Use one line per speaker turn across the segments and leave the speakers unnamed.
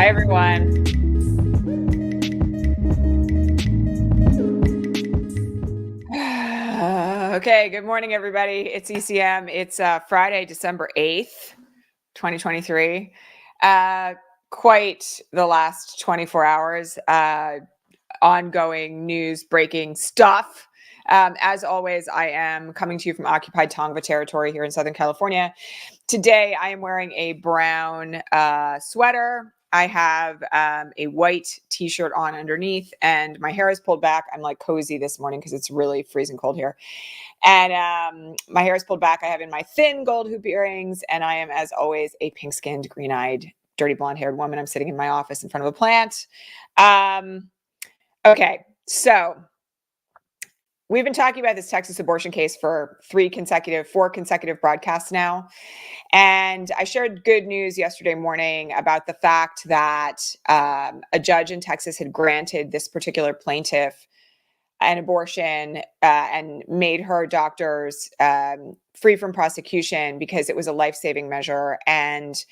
everyone. Okay, good morning, everybody. It's ECM. It's Friday, December 8th, 2023. Quite the last 24 hours. Ongoing news, breaking stuff. As always, I am coming to you from occupied Tongva territory here in Southern California. Today, I am wearing a brown sweater. I have a white t-shirt on underneath, and my hair is pulled back. I'm like cozy this morning because it's really freezing cold here. And my hair is pulled back. I have in my thin gold hoop earrings, and I am, as always, a pink-skinned, green-eyed, dirty blonde-haired woman. I'm sitting in my office in front of a plant. Okay, so we've been talking about this Texas abortion case for 4 consecutive broadcasts now. And I shared good news yesterday morning about the fact that a judge in Texas had granted this particular plaintiff an abortion and made her doctors free from prosecution because it was a life-saving measure. And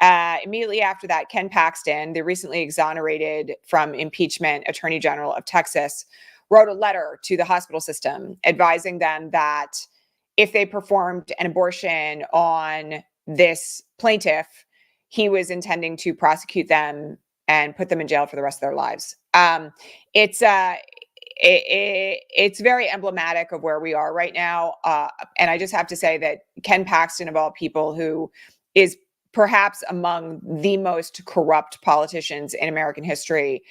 immediately after that, Ken Paxton, the recently exonerated from impeachment Attorney General of Texas, wrote a letter to the hospital system advising them that if they performed an abortion on this plaintiff, he was intending to prosecute them and put them in jail for the rest of their lives. It's very emblematic of where we are right now. And I just have to say that Ken Paxton, of all people, who is perhaps among the most corrupt politicians in American history,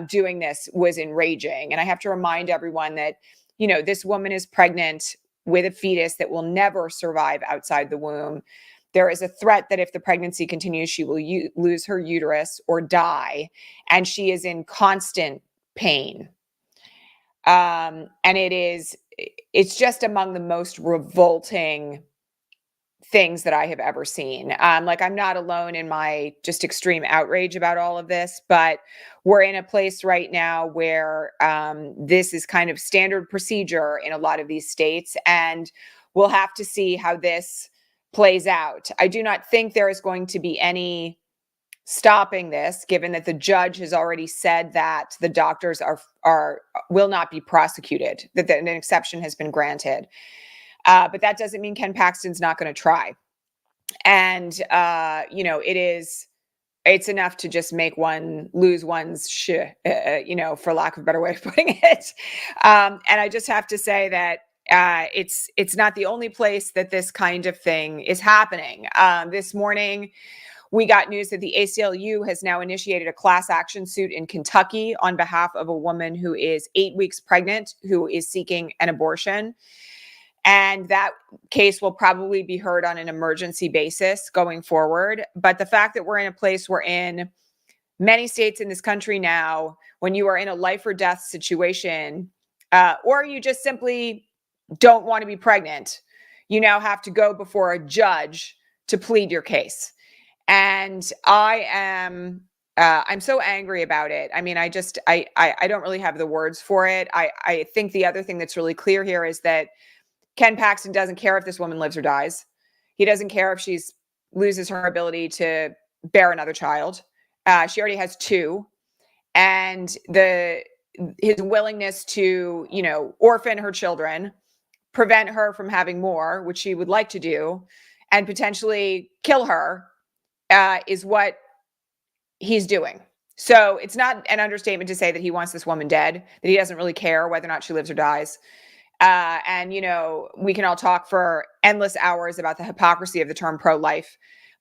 doing this was enraging. And I have to remind everyone that, you know, this woman is pregnant with a fetus that will never survive outside the womb. There is a threat that if the pregnancy continues, she will lose her uterus or die. And she is in constant pain. And it's just among the most revolting things that I have ever seen. Like, I'm not alone in my just extreme outrage about all of this, but we're in a place right now where this is kind of standard procedure in a lot of these states, and we'll have to see how this plays out. I do not think there is going to be any stopping this, given that the judge has already said that the doctors will not be prosecuted, that an exception has been granted. But that doesn't mean Ken Paxton's not going to try. And, you know, it's enough to just make one lose one's shit, you know, for lack of a better way of putting it. And I just have to say that it's not the only place that this kind of thing is happening. This morning, we got news that the ACLU has now initiated a class action suit in Kentucky on behalf of a woman who is 8 weeks pregnant, who is seeking an abortion. And that case will probably be heard on an emergency basis going forward. But the fact that we're in a place where in many states in this country now, when you are in a life or death situation, or you just simply don't want to be pregnant, you now have to go before a judge to plead your case. And I'm so angry about it. I mean, I don't really have the words for it. I think the other thing that's really clear here is that Ken Paxton doesn't care if this woman lives or dies. He doesn't care if she loses her ability to bear another child. She already has 2. And his willingness to, you know, orphan her children, prevent her from having more, which she would like to do, and potentially kill her, is what he's doing. So it's not an understatement to say that he wants this woman dead, that he doesn't really care whether or not she lives or dies. And, you know, we can all talk for endless hours about the hypocrisy of the term pro-life.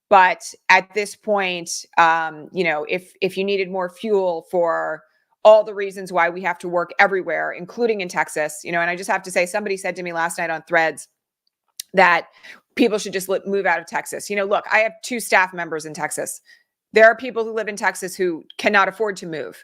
But at this point, you know, if you needed more fuel for all the reasons why we have to work everywhere, including in Texas, you know, and I just have to say, somebody said to me last night on Threads that people should just move out of Texas. You know, look, I have 2 staff members in Texas. There are people who live in Texas who cannot afford to move.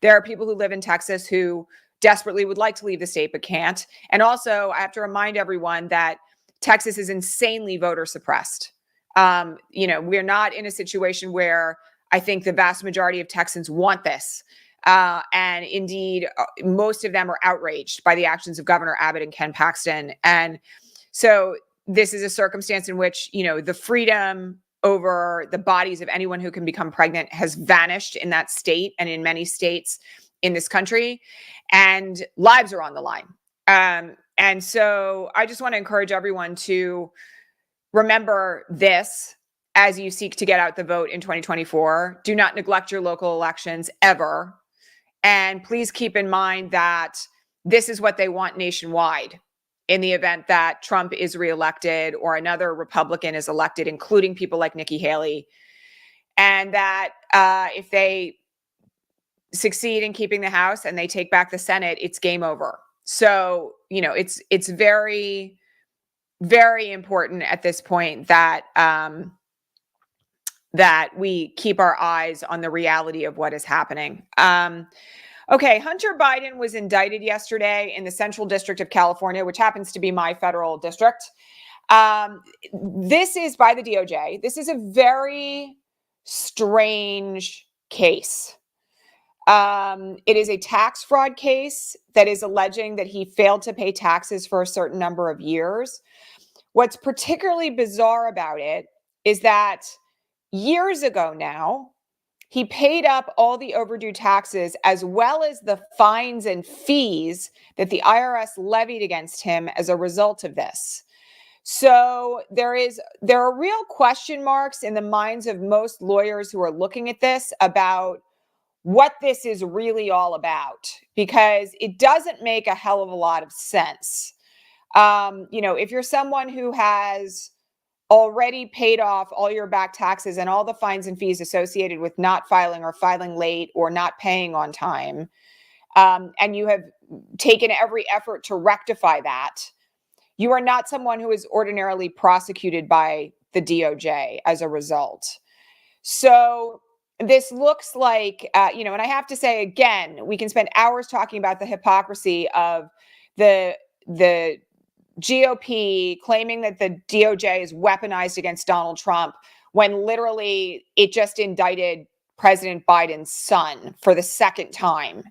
There are people who live in Texas who desperately would like to leave the state but can't. And also, I have to remind everyone that Texas is insanely voter suppressed. You know, we're not in a situation where I think the vast majority of Texans want this. And indeed, most of them are outraged by the actions of Governor Abbott and Ken Paxton. And so this is a circumstance in which, you know, the freedom over the bodies of anyone who can become pregnant has vanished in that state and in many states in this country, and lives are on the line. And so I just want to encourage everyone to remember this as you seek to get out the vote in 2024. Do not neglect your local elections ever. And please keep in mind that this is what they want nationwide in the event that Trump is reelected or another Republican is elected, including people like Nikki Haley. And that if they succeed in keeping the House and they take back the Senate, it's game over. So, it's very, very important at this point that that we keep our eyes on the reality of what is happening. Okay, Hunter Biden was indicted yesterday in the Central District of California, which happens to be my federal district. This is by the DOJ. This is a very strange case. It is a tax fraud case that is alleging that he failed to pay taxes for a certain number of years. What's particularly bizarre about it is that years ago now, he paid up all the overdue taxes as well as the fines and fees that the IRS levied against him as a result of this. So there are real question marks in the minds of most lawyers who are looking at this about what this is really all about, because it doesn't make a hell of a lot of sense. If you're someone who has already paid off all your back taxes and all the fines and fees associated with not filing or filing late or not paying on time, and you have taken every effort to rectify that, you are not someone who is ordinarily prosecuted by the DOJ as a result. So this looks like, and I have to say, again, we can spend hours talking about the hypocrisy of the GOP claiming that the DOJ is weaponized against Donald Trump when literally it just indicted President Biden's son for the second time.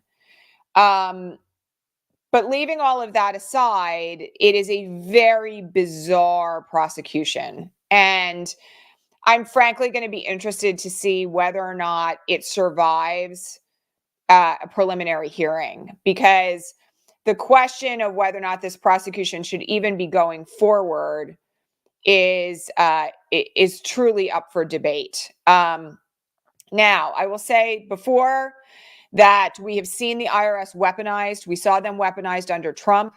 But leaving all of that aside, it is a very bizarre prosecution. And I'm frankly going to be interested to see whether or not it survives a preliminary hearing, because the question of whether or not this prosecution should even be going forward is truly up for debate. Now, I will say before that we have seen the IRS weaponized. We saw them weaponized under Trump.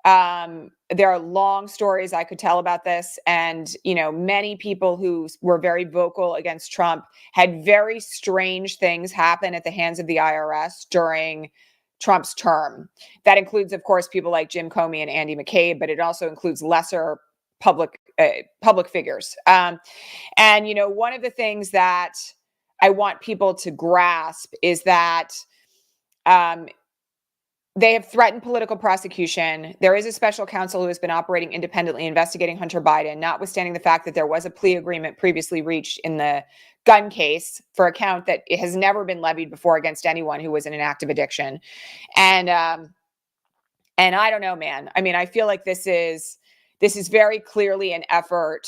There are long stories I could tell about this. And, many people who were very vocal against Trump had very strange things happen at the hands of the IRS during Trump's term. That includes, of course, people like Jim Comey and Andy McCabe, but it also includes lesser public figures. And, one of the things that I want people to grasp is that they have threatened political prosecution. There is a special counsel who has been operating independently, investigating Hunter Biden, notwithstanding the fact that there was a plea agreement previously reached in the gun case for a count that it has never been levied before against anyone who was in an active addiction. And I don't know, man. I mean, I feel like this is very clearly an effort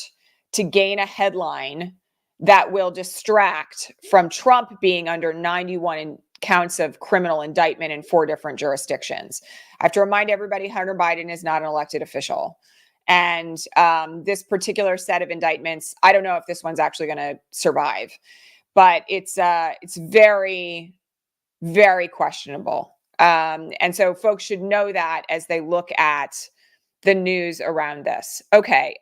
to gain a headline that will distract from Trump being under 91 counts of criminal indictment in 4 different jurisdictions. I have to remind everybody, Hunter Biden is not an elected official. And this particular set of indictments, I don't know if this one's actually going to survive, but it's very, very questionable. And so folks should know that as they look at the news around this. Okay.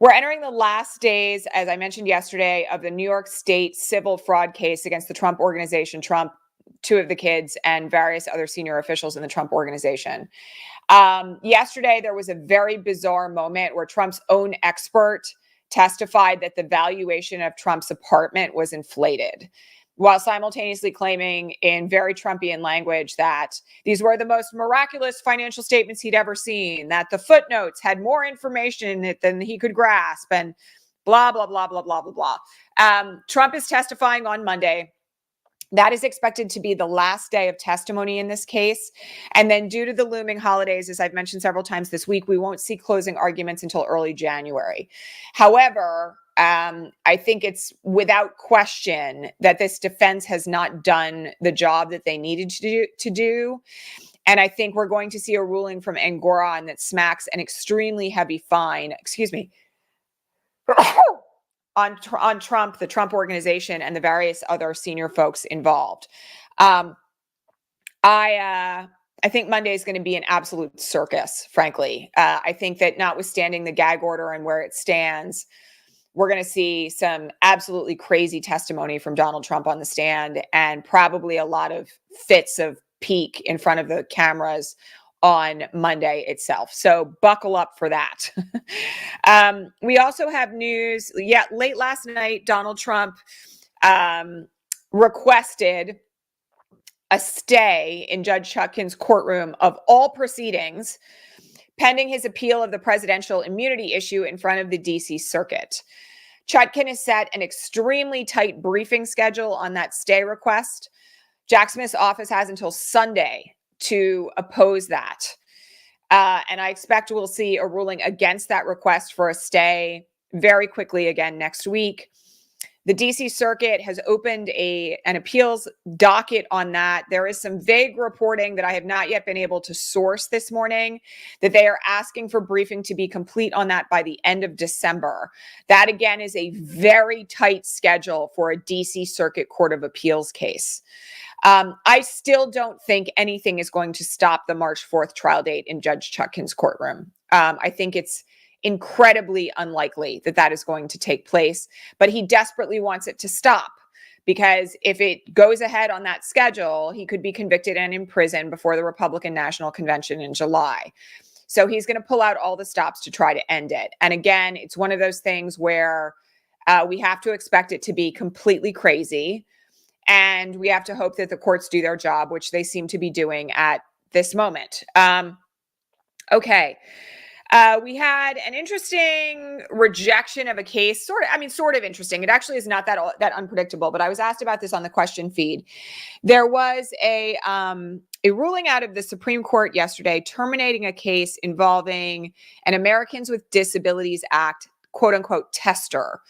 We're entering the last days, as I mentioned yesterday, of the New York State civil fraud case against the Trump Organization, Trump, 2 of the kids, and various other senior officials in the Trump Organization. Yesterday, there was a very bizarre moment where Trump's own expert testified that the valuation of Trump's apartment was inflated, while simultaneously claiming in very Trumpian language that these were the most miraculous financial statements he'd ever seen, that the footnotes had more information in it than he could grasp, and blah, blah, blah, blah, blah, blah, blah. Trump is testifying on Monday. That is expected to be the last day of testimony in this case. And then due to the looming holidays, as I've mentioned several times this week, we won't see closing arguments until early January. However, I think it's without question that this defense has not done the job that they needed to do. And I think we're going to see a ruling from Engoron that smacks an extremely heavy fine, on Trump, the Trump organization, and the various other senior folks involved. I think Monday is going to be an absolute circus, frankly. I think that notwithstanding the gag order and where it stands, we're going to see some absolutely crazy testimony from Donald Trump on the stand, and probably a lot of fits of pique in front of the cameras on Monday itself. So buckle up for that. We also have news. Late last night, Donald Trump requested a stay in Judge Chutkan's courtroom of all proceedings pending his appeal of the presidential immunity issue in front of the DC Circuit. Chutkan has set an extremely tight briefing schedule on that stay request. Jack Smith's office has until Sunday to oppose that. And I expect we'll see a ruling against that request for a stay very quickly again next week. The DC Circuit has opened an appeals docket on that. There is some vague reporting that I have not yet been able to source this morning that they are asking for briefing to be complete on that by the end of December. That, again, is a very tight schedule for a DC Circuit Court of Appeals case. I still don't think anything is going to stop the March 4th trial date in Judge Chutkan's courtroom. I think it's incredibly unlikely that that is going to take place, but he desperately wants it to stop, because if it goes ahead on that schedule, he could be convicted and imprisoned before the Republican National Convention in July. So he's going to pull out all the stops to try to end it. And again, it's one of those things where we have to expect it to be completely crazy. And we have to hope that the courts do their job, which they seem to be doing at this moment. Okay. We had an interesting rejection of a case, sort of interesting. It actually is not that unpredictable, but I was asked about this on the question feed. There was a ruling out of the Supreme Court yesterday terminating a case involving an Americans with Disabilities Act, quote unquote, tester.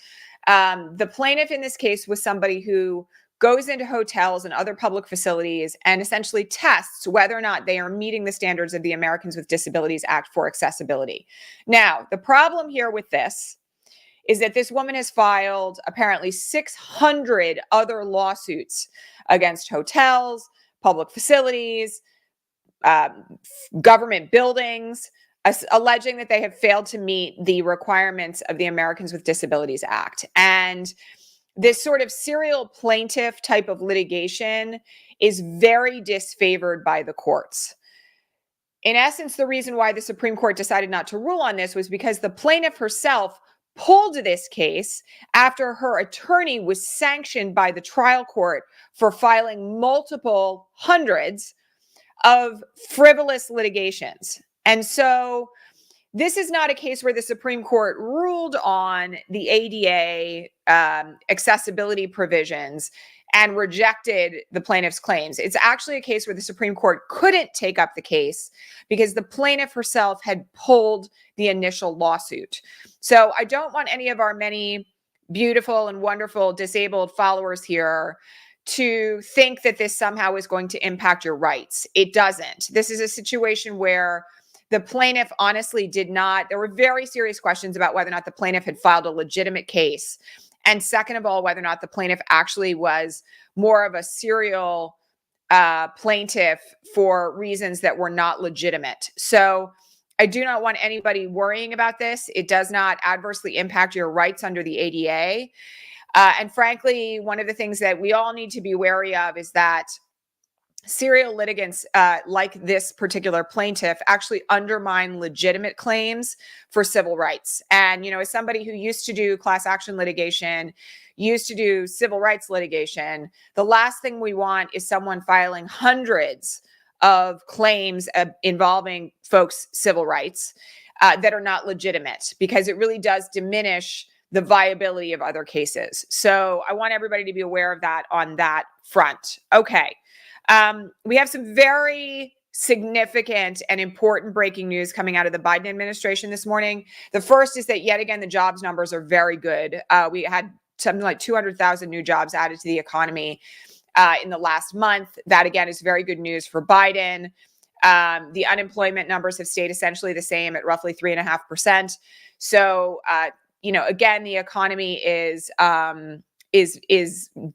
The plaintiff in this case was somebody who goes into hotels and other public facilities and essentially tests whether or not they are meeting the standards of the Americans with Disabilities Act for accessibility. Now, the problem here with this is that this woman has filed apparently 600 other lawsuits against hotels, public facilities, government buildings, alleging that they have failed to meet the requirements of the Americans with Disabilities Act. And this sort of serial plaintiff type of litigation is very disfavored by the courts. In essence, the reason why the Supreme Court decided not to rule on this was because the plaintiff herself pulled this case after her attorney was sanctioned by the trial court for filing multiple hundreds of frivolous litigations. And so this is not a case where the Supreme Court ruled on the ADA accessibility provisions and rejected the plaintiff's claims. It's actually a case where the Supreme Court couldn't take up the case because the plaintiff herself had pulled the initial lawsuit. So I don't want any of our many beautiful and wonderful disabled followers here to think that this somehow is going to impact your rights. It doesn't. This is a situation where the plaintiff honestly did not. There were very serious questions about whether or not the plaintiff had filed a legitimate case. And second of all, whether or not the plaintiff actually was more of a serial plaintiff for reasons that were not legitimate. So I do not want anybody worrying about this. It does not adversely impact your rights under the ADA. And frankly, one of the things that we all need to be wary of is that serial litigants like this particular plaintiff actually undermine legitimate claims for civil rights. And, you know, as somebody who used to do class action litigation, used to do civil rights litigation, the last thing we want is someone filing hundreds of claims involving folks' civil rights that are not legitimate, because it really does diminish the viability of other cases. So I want everybody to be aware of that on that front. Okay. We have some very significant and important breaking news coming out of the Biden administration this morning. The first is that yet again, the jobs numbers are very good. We had something like 200,000 new jobs added to the economy in the last month. That again is very good news for Biden. The unemployment numbers have stayed essentially the same at roughly 3.5%. So, again, the economy is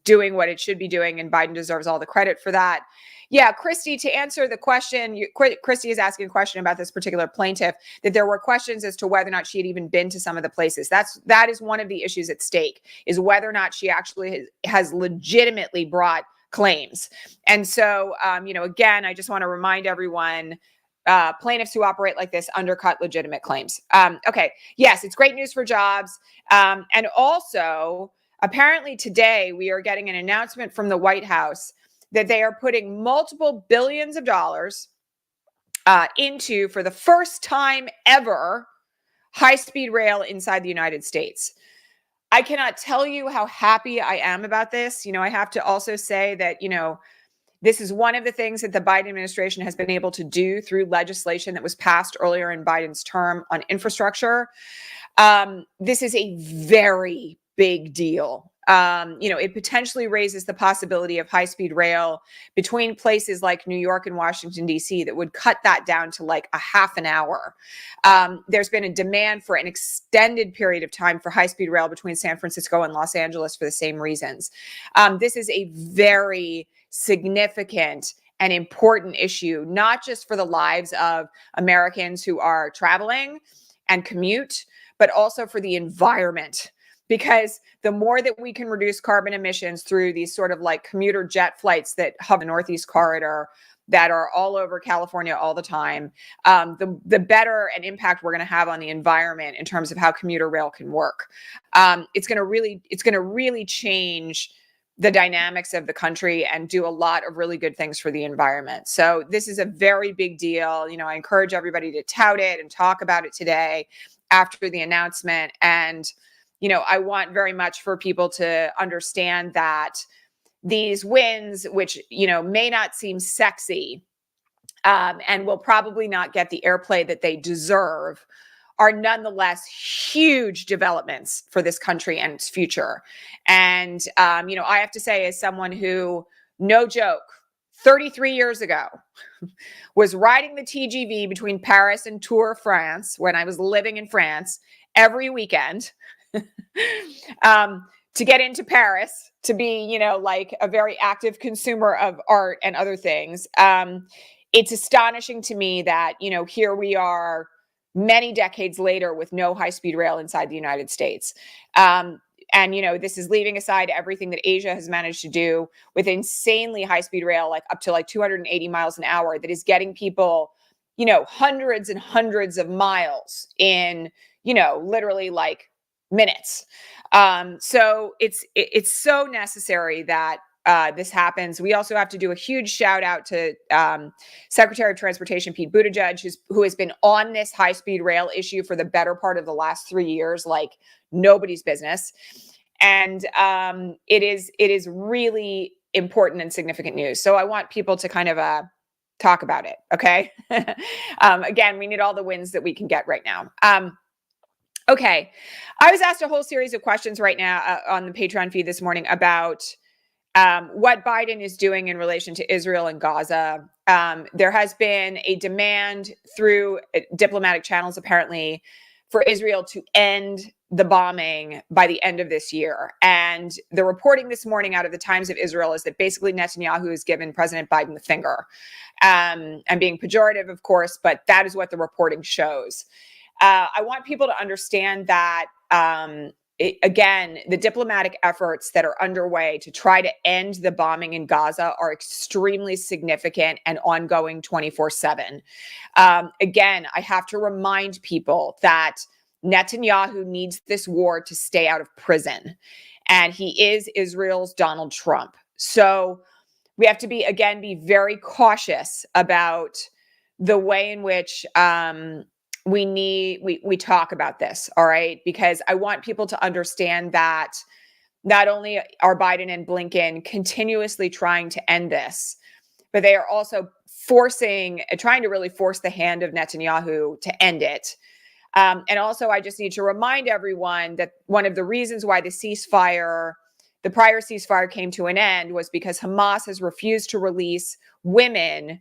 doing what it should be doing, and Biden deserves all the credit for that. Yeah, Christy, to answer the question, Christy is asking a question about this particular plaintiff, that there were questions as to whether or not she had even been to some of the places. That is one of the issues at stake, is whether or not she actually has legitimately brought claims. And so, again, I just want to remind everyone, plaintiffs who operate like this undercut legitimate claims. Okay, yes, it's great news for jobs. And also, apparently today, we are getting an announcement from the White House that they are putting multiple billions of dollars into, for the first time ever, high-speed rail inside the United States. I cannot tell you how happy I am about this. I have to also say that, this is one of the things that the Biden administration has been able to do through legislation that was passed earlier in Biden's term on infrastructure. This is a very big deal. It potentially raises the possibility of high-speed rail between places like New York and Washington, D.C. that would cut that down to like a half an hour. There's been a demand for an extended period of time for high-speed rail between San Francisco and Los Angeles for the same reasons. This is a very significant and important issue, not just for the lives of Americans who are traveling and commute, but also for the environment. Because the more that we can reduce carbon emissions through these sort of like commuter jet flights that hub the Northeast Corridor that are all over California all the time, the better an impact we're going to have on the environment in terms of how commuter rail can work. It's going to really change the dynamics of the country and do a lot of really good things for the environment. So this is a very big deal. I encourage everybody to tout it and talk about it today after the announcement. And I want very much for people to understand that these wins, which, may not seem sexy and will probably not get the airplay that they deserve, are nonetheless huge developments for this country and its future. And, I have to say, as someone who, no joke, 33 years ago, was riding the TGV between Paris and Tours, France, when I was living in France every weekend, to get into Paris, to be, like a very active consumer of art and other things. It's astonishing to me that, here we are many decades later with no high-speed rail inside the United States. And, this is leaving aside everything that Asia has managed to do with insanely high-speed rail, like up to like 280 miles an hour, that is getting people, hundreds and hundreds of miles in, literally like minutes. So it's so necessary that this happens. We also have to do a huge shout out to Secretary of Transportation Pete Buttigieg, who has been on this high-speed rail issue for the better part of the last 3 years, like nobody's business. And it is really important and significant news. So I want people to kind of talk about it. Okay. Again, we need all the wins that we can get right now. Okay. I was asked a whole series of questions right now on the Patreon feed this morning about what Biden is doing in relation to Israel and Gaza. There has been a demand through diplomatic channels, apparently, for Israel to end the bombing by the end of this year. And the reporting this morning out of the Times of Israel is that basically Netanyahu has given President Biden the finger. I'm being pejorative, of course, but that is what the reporting shows. I want people to understand that, again, the diplomatic efforts that are underway to try to end the bombing in Gaza are extremely significant and ongoing 24/7. Again, I have to remind people that Netanyahu needs this war to stay out of prison, and he is Israel's Donald Trump. So we have to be very cautious about the way in which we talk about this, all right? Because I want people to understand that not only are Biden and Blinken continuously trying to end this, but they are also trying to really force the hand of Netanyahu to end it. And also, I just need to remind everyone that one of the reasons why the prior ceasefire came to an end was because Hamas has refused to release women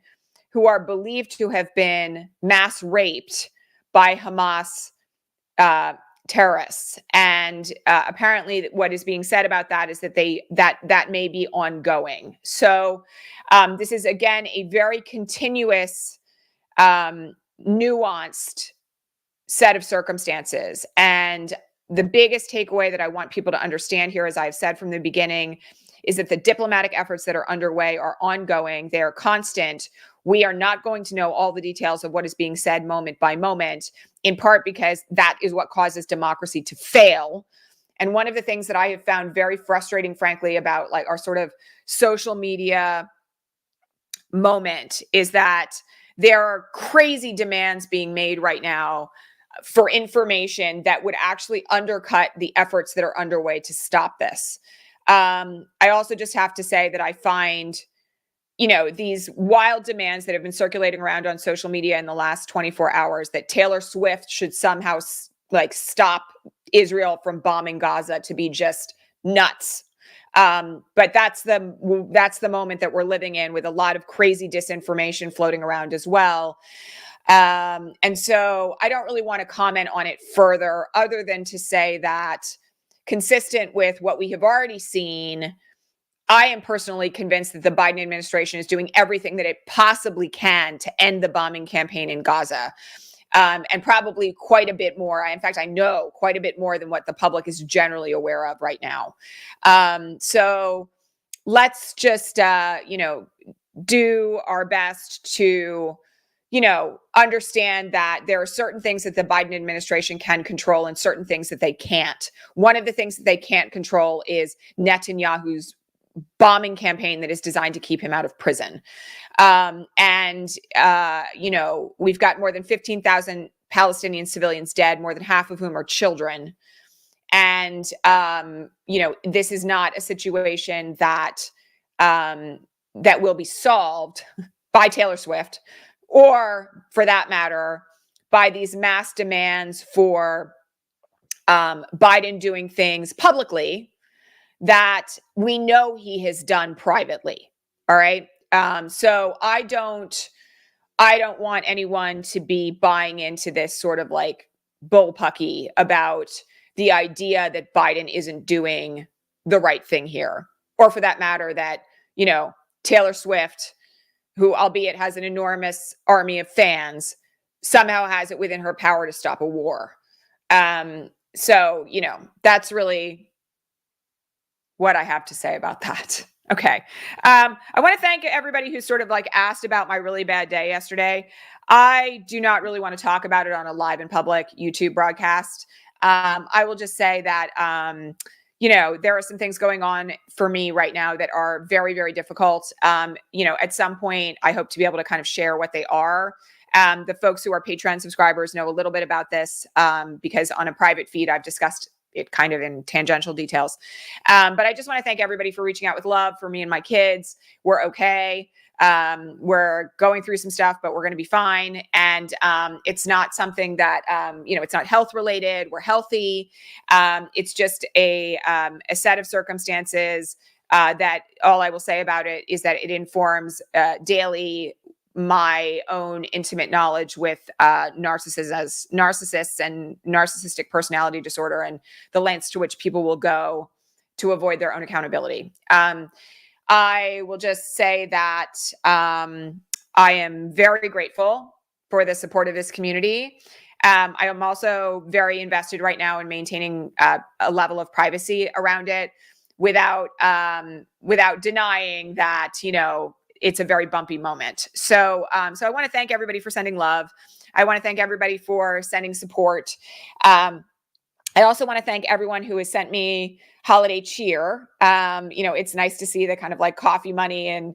who are believed to have been mass raped by Hamas terrorists. And apparently what is being said about that is that that may be ongoing. So this is, again, a very continuous, nuanced set of circumstances. And the biggest takeaway that I want people to understand here, as I've said from the beginning, is that the diplomatic efforts that are underway are ongoing. They are constant. We are not going to know all the details of what is being said moment by moment, in part because that is what causes democracy to fail. And one of the things that I have found very frustrating, frankly, about like our sort of social media moment is that there are crazy demands being made right now for information that would actually undercut the efforts that are underway to stop this. I also just have to say that I find, these wild demands that have been circulating around on social media in the last 24 hours that Taylor Swift should somehow stop Israel from bombing Gaza to be just nuts. But that's the moment that we're living in, with a lot of crazy disinformation floating around as well. And so I don't really want to comment on it further, other than to say that, consistent with what we have already seen, I am personally convinced that the Biden administration is doing everything that it possibly can to end the bombing campaign in Gaza. And probably quite a bit more. In fact, I know quite a bit more than what the public is generally aware of right now. So let's just, do our best to, understand that there are certain things that the Biden administration can control and certain things that they can't. One of the things that they can't control is Netanyahu's bombing campaign that is designed to keep him out of prison. We've got more than 15,000 Palestinian civilians dead, more than half of whom are children. And, this is not a situation that will be solved by Taylor Swift, or for that matter, by these mass demands for Biden doing things publicly that we know he has done privately. All right. So I don't want anyone to be buying into this sort of like bullpucky about the idea that Biden isn't doing the right thing here, or for that matter, that, Taylor Swift, who albeit has an enormous army of fans, somehow has it within her power to stop a war. So, that's really what I have to say about that. Okay. I want to thank everybody who sort of like asked about my really bad day yesterday. I do not really want to talk about it on a live and public YouTube broadcast. I will just say that, there are some things going on for me right now that are very, very difficult. At some point, I hope to be able to kind of share what they are. The folks who are Patreon subscribers know a little bit about this because on a private feed, I've discussed it kind of in tangential details. But I just want to thank everybody for reaching out with love for me and my kids. We're okay. We're going through some stuff, but we're going to be fine. And it's not something that, it's not health related. We're healthy. It's just a set of circumstances that all I will say about it is that it informs daily my own intimate knowledge with narcissists and narcissistic personality disorder, and the lengths to which people will go to avoid their own accountability. I will just say that I am very grateful for the support of this community. I am also very invested right now in maintaining a level of privacy around it without denying that, it's a very bumpy moment. So I want to thank everybody for sending love. I want to thank everybody for sending support. I also want to thank everyone who has sent me holiday cheer. It's nice to see the kind of like coffee money and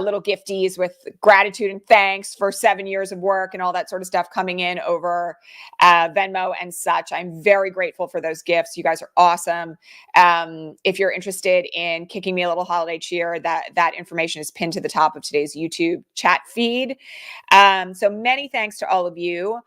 little gifties with gratitude and thanks for 7 years of work and all that sort of stuff coming in over Venmo and such. I'm very grateful for those gifts. You guys are awesome. If you're interested in kicking me a little holiday cheer, that information is pinned to the top of today's YouTube chat feed. So many thanks to all of you.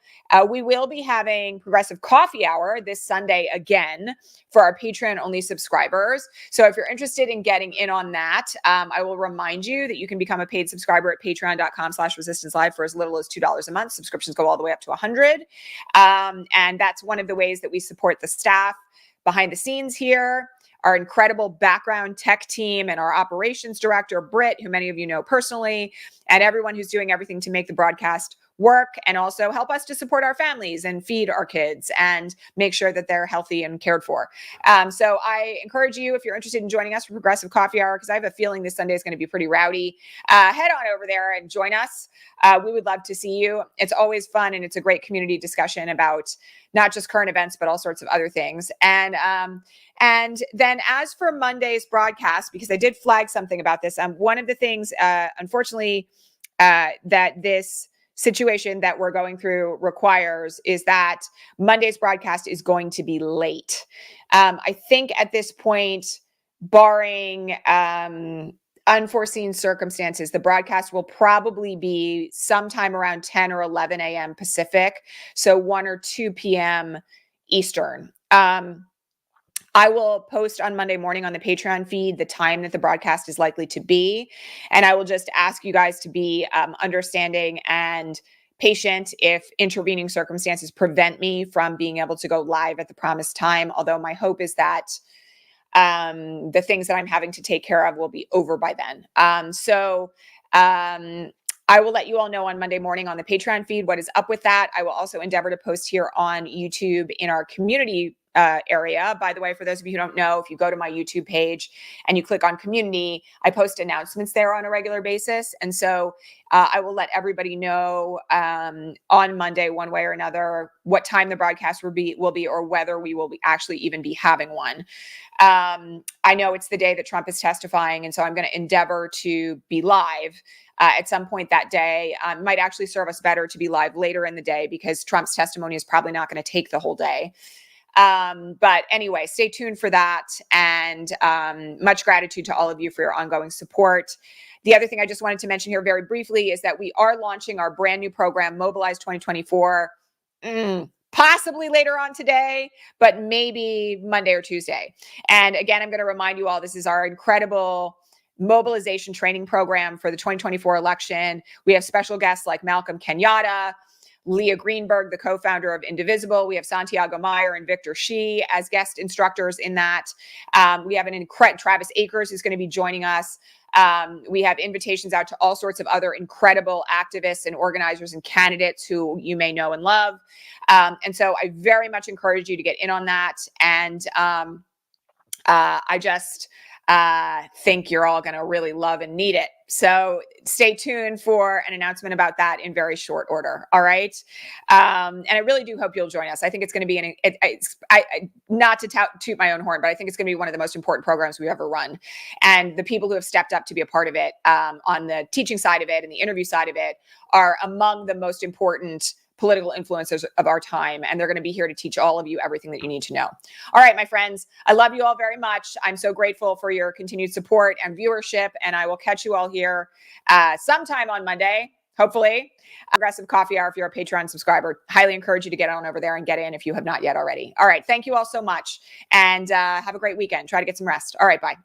We will be having Progressive Coffee Hour this Sunday again for our Patreon-only subscribers. So if you're interested in getting in on that, I will remind you that you can become a paid subscriber at patreon.com/resistancelive for as little as $2 a month. Subscriptions go all the way up to $100. And that's one of the ways that we support the staff behind the scenes here, our incredible background tech team and our operations director, Britt, who many of you know personally, and everyone who's doing everything to make the broadcast work and also help us to support our families and feed our kids and make sure that they're healthy and cared for. So I encourage you, if you're interested in joining us for Progressive Coffee Hour, because I have a feeling this Sunday is going to be pretty rowdy, head on over there and join us. We would love to see you. It's always fun, and it's a great community discussion about not just current events, but all sorts of other things. And then as for Monday's broadcast, because I did flag something about this, one of the things, unfortunately, that this situation that we're going through requires is that Monday's broadcast is going to be late. I think at this point, barring unforeseen circumstances, the broadcast will probably be sometime around 10 or 11 a.m. Pacific, so 1 or 2 p.m. Eastern. I will post on Monday morning on the Patreon feed the time that the broadcast is likely to be. And I will just ask you guys to be understanding and patient if intervening circumstances prevent me from being able to go live at the promised time. Although my hope is that the things that I'm having to take care of will be over by then. I will let you all know on Monday morning on the Patreon feed what is up with that. I will also endeavor to post here on YouTube in our community area. By the way, for those of you who don't know, if you go to my YouTube page and you click on community, I post announcements there on a regular basis. And so I will let everybody know on Monday, one way or another, what time the broadcast will be, or whether we will actually even be having one. I know it's the day that Trump is testifying, and so I'm going to endeavor to be live at some point that day. Might actually serve us better to be live later in the day because Trump's testimony is probably not going to take the whole day. But anyway, stay tuned for that. And much gratitude to all of you for your ongoing support. The other thing I just wanted to mention here very briefly is that we are launching our brand new program, Mobilize 2024, possibly later on today, but maybe Monday or Tuesday. And again, I'm going to remind you all, this is our incredible mobilization training program for the 2024 election. We have special guests like Malcolm Kenyatta, Leah Greenberg, the co-founder of Indivisible. We have Santiago Meyer and Victor Shi as guest instructors in that. We have an incredible Travis Akers who's going to be joining us. We have invitations out to all sorts of other incredible activists and organizers and candidates who you may know and love. And so I very much encourage you to get in on that. And I just think you're all going to really love and need it. So stay tuned for an announcement about that in very short order. All right. And I really do hope you'll join us. I think it's going to be not to toot my own horn, but I think it's going to be one of the most important programs we've ever run. And the people who have stepped up to be a part of it on the teaching side of it and the interview side of it are among the most important political influencers of our time. And they're going to be here to teach all of you everything that you need to know. All right, my friends, I love you all very much. I'm so grateful for your continued support and viewership. And I will catch you all here sometime on Monday, hopefully. Progressive Coffee Hour, if you're a Patreon subscriber. Highly encourage you to get on over there and get in if you have not yet already. All right, thank you all so much. And have a great weekend. Try to get some rest. All right, bye.